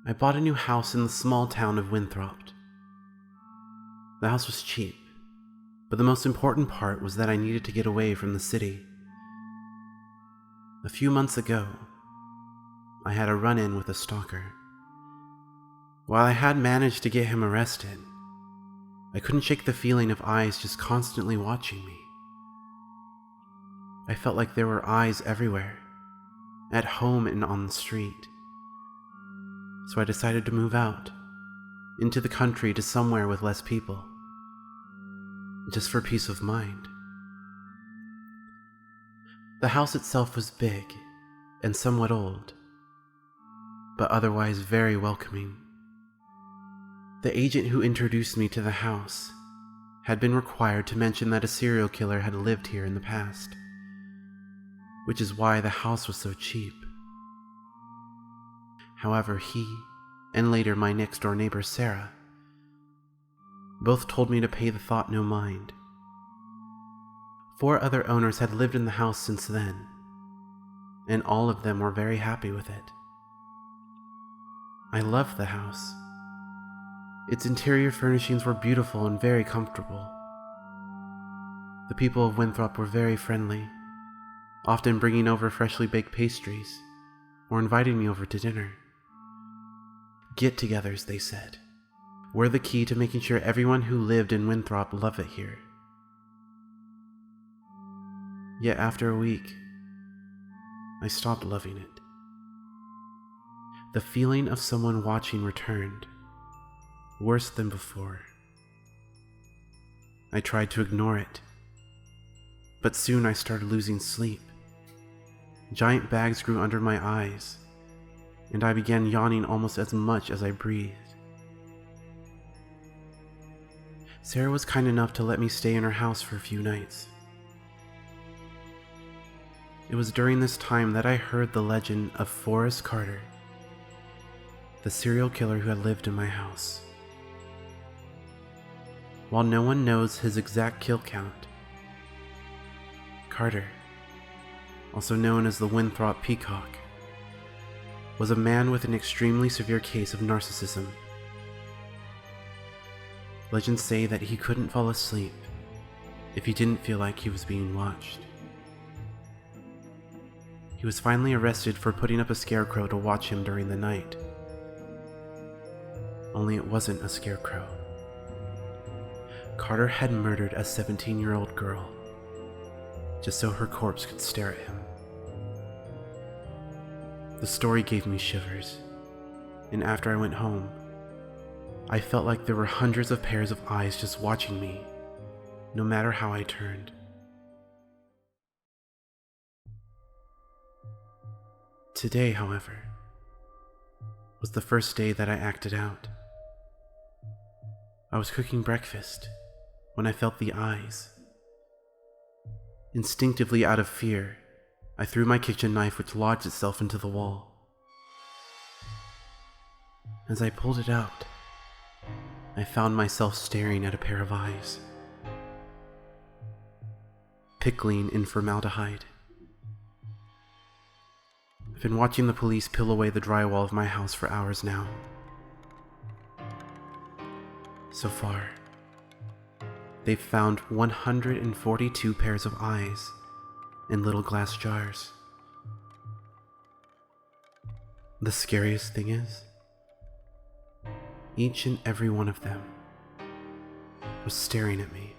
I bought a new house in the small town of Winthrop. The house was cheap, but the most important part was that I needed to get away from the city. A few months ago, I had a run-in with a stalker. While I had managed to get him arrested, I couldn't shake the feeling of eyes just constantly watching me. I felt like there were eyes everywhere, at home and on the street. So I decided to move out, into the country to somewhere with less people, just for peace of mind. The house itself was big and somewhat old, but otherwise very welcoming. The agent who introduced me to the house had been required to mention that a serial killer had lived here in the past, which is why the house was so cheap. However, he, and later my next-door neighbor Sarah, both told me to pay the thought no mind. 4 other owners had lived in the house since then, and all of them were very happy with it. I loved the house. Its interior furnishings were beautiful and very comfortable. The people of Winthrop were very friendly, often bringing over freshly baked pastries or inviting me over to dinner. Get-togethers, they said, were the key to making sure everyone who lived in Winthrop loved it here. Yet after a week, I stopped loving it. The feeling of someone watching returned, worse than before. I tried to ignore it, but soon I started losing sleep. Giant bags grew under my eyes, and I began yawning almost as much as I breathed. Sarah was kind enough to let me stay in her house for a few nights. It was during this time that I heard the legend of Forrest Carter, the serial killer who had lived in my house. While no one knows his exact kill count, Carter, also known as the Winthrop Peacock, was a man with an extremely severe case of narcissism. Legends say that he couldn't fall asleep if he didn't feel like he was being watched. He was finally arrested for putting up a scarecrow to watch him during the night. Only it wasn't a scarecrow. Carter had murdered a 17-year-old girl, just so her corpse could stare at him. The story gave me shivers, and after I went home, I felt like there were hundreds of pairs of eyes just watching me, no matter how I turned. Today, however, was the first day that I acted out. I was cooking breakfast when I felt the eyes. Instinctively, out of fear, I threw my kitchen knife, which lodged itself into the wall. As I pulled it out, I found myself staring at a pair of eyes, pickling in formaldehyde. I've been watching the police peel away the drywall of my house for hours now. So far, they've found 142 pairs of eyes in little glass jars. The scariest thing is, each and every one of them was staring at me.